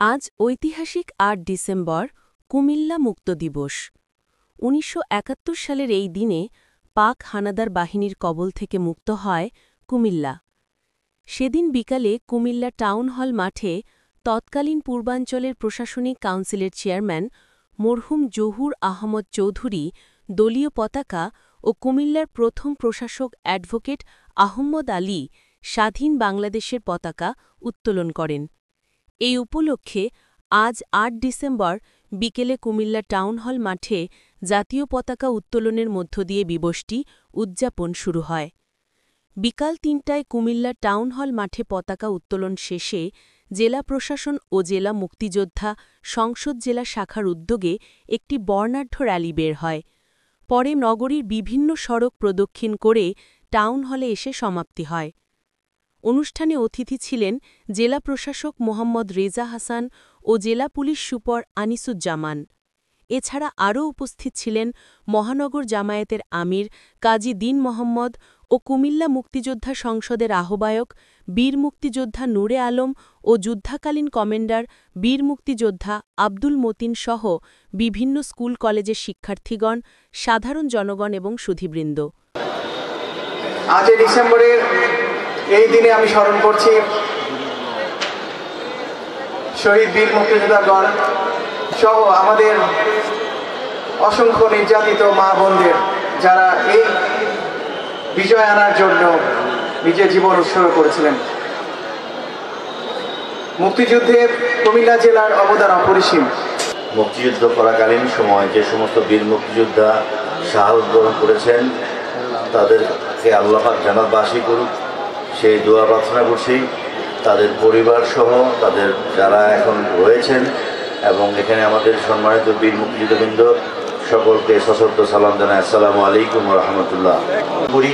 আজ ঐতিহাসিক ৮ ডিসেম্বর কুমিল্লা মুক্ত দিবস। ১৯৭১ সালের এই দিনে পাক হানাদার বাহিনীর কবল থেকে মুক্ত হয় কুমিল্লা। সেদিন বিকালে কুমিল্লা টাউন হল মাঠে তৎকালীন পূর্বাঞ্চলের প্রশাসনিক কাউন্সিলের চেয়ারম্যান মরহুম জহুর আহমদ চৌধুরী দলীয় পতাকা ও কুমিল্লার প্রথম প্রশাসক অ্যাডভোকেট আহম্মদ আলী স্বাধীন বাংলাদেশের পতাকা উত্তোলন করেন। এই উপলক্ষে আজ ৮ ডিসেম্বর বিকেলে কুমিল্লা টাউন হল মাঠে জাতীয় পতাকা উত্তোলনের মধ্য দিয়ে দিবসটি উদযাপন শুরু হয়। বিকাল ৩টায় কুমিল্লা টাউন হল মাঠে পতাকা উত্তোলন শেষে জেলা প্রশাসন ও জেলা মুক্তিযোদ্ধা সংসদ জেলা শাখার উদ্যোগে একটি বর্ণাঢ্য র্যালি বের হয়। পরে নগরীর বিভিন্ন সড়ক প্রদক্ষিণ করে টাউন হলে এসে সমাপ্তি হয়। অনুষ্ঠানে অতিথি ছিলেন জেলা প্রশাসক মোহাম্মদ রেজা হাসান ও জেলা পুলিশ সুপার আনিসুজ্জামান। এছাড়া আরও উপস্থিত ছিলেন মহানগর জামায়াতের আমির কাজী দীন মোহাম্মদ ও কুমিল্লা মুক্তিযোদ্ধা সংসদের আহ্বায়ক বীর মুক্তিযোদ্ধা নূরে আলম ও যুদ্ধাকালীন কমান্ডার বীর মুক্তিযোদ্ধা আব্দুল মতিন সহ বিভিন্ন স্কুল কলেজের শিক্ষার্থীগণ, সাধারণ জনগণ এবং সুধীবৃন্দ। ৮ ডিসেম্বরের এই দিনে আমি স্মরণ করছি শহীদ বীর মুক্তিযোদ্ধাগণ সহ আমাদের অসংখ্য নির্যাতিত মা বোনদের, যারা এই বিজয় আনার জন্য নিজের জীবন উৎসর্গ করেছিলেন। মুক্তিযুদ্ধে কুমিল্লা জেলার অবদান অপরিসীম। মুক্তিযুদ্ধ করাকালীন সময় যে সমস্ত বীর মুক্তিযোদ্ধা সাহস বরণ করেছেন, তাদেরকে আল্লাহ পাক জান্নাতবাসী করুক সেই দোয়া প্রার্থনা করছি। তাদের পরিবার সহ তাদের যারা এখন রয়েছেন এবং এখানে আমাদের সম্মানিত বীর মুক্তিযোদ্ধাবৃন্দ সকলকে সশস্ত্র সালাম জানাই, আসসালামু আলাইকুম রহমতুল্লাহ। করি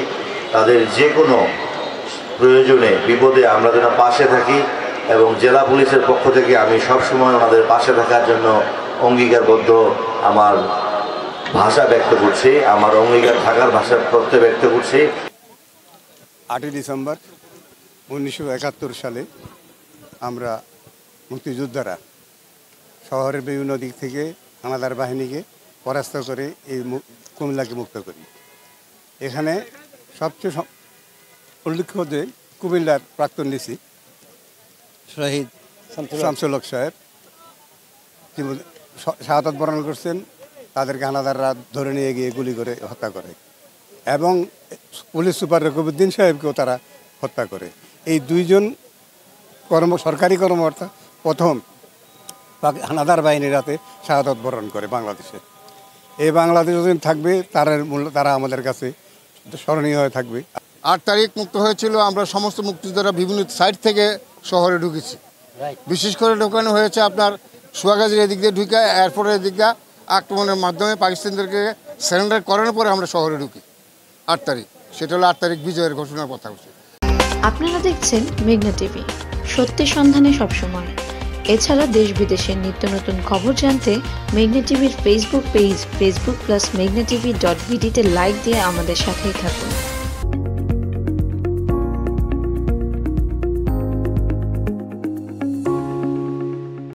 তাদের যে কোনো প্রয়োজনে বিপদে আমরা যেন পাশে থাকি এবং জেলা পুলিশের পক্ষ থেকে আমি সবসময় ওনাদের পাশে থাকার জন্য অঙ্গীকারবদ্ধ আমার ভাষা ব্যক্ত করছি, আমার অঙ্গীকার থাকার ভাষা প্রত্যয় ব্যক্ত করছি। ৮ ডিসেম্বর ১৯৭১ সালে আমরা মুক্তিযোদ্ধারা শহরের বিভিন্ন দিক থেকে হানাদার বাহিনীকে পরাস্ত করে এই কুমিল্লাকে মুক্ত করি। এখানে সবচেয়ে উল্লেখ্য যে কুমিল্লার প্রাক্তন ডিসি শহীদ শামসুল হক সাহেব শাহাদাত বরণ করছেন। তাদেরকে হানাদাররা ধরে নিয়ে গিয়ে গুলি করে হত্যা করে এবং পুলিশ সুপার রকিবউদ্দিন সাহেবকেও তারা হত্যা করে। এই দুইজন সরকারি কর্মকর্তা প্রথম হানাদার বাহিনীর হাতে শাহাদাত বরণ করে বাংলাদেশে। এই বাংলাদেশ যতদিন থাকবে তারা আমাদের কাছে স্মরণীয় হয়ে থাকবে। ৮ তারিখ মুক্ত হয়েছিল। আমরা সমস্ত মুক্তিযোদ্ধারা বিভিন্ন সাইড থেকে শহরে ঢুকেছি। বিশেষ করে ঢোকানো হয়েছে আপনার সোয়াগাজীর এদিক দিয়ে ঢুকে এয়ারপোর্টের দিক দিয়ে আক্রমণের মাধ্যমে পাকিস্তানদেরকে সারেন্ডার করানোর পরে আমরা শহরে ঢুকি ৮ তারিখ। সেটা হলো ৮ তারিখ বিজয়ের ঘোষণার কথা হচ্ছে। আপনারা দেখছেন মেঘনা টিভি, সত্যি সন্ধানে সবসময়। এছাড়া দেশ বিদেশের নিত্য নতুন খবর জানতে মেঘনা টিভির ফেসবুক পেজ facebook+meghna tv.bd তে লাইক দিয়ে আমাদের সাথেই থাকুন।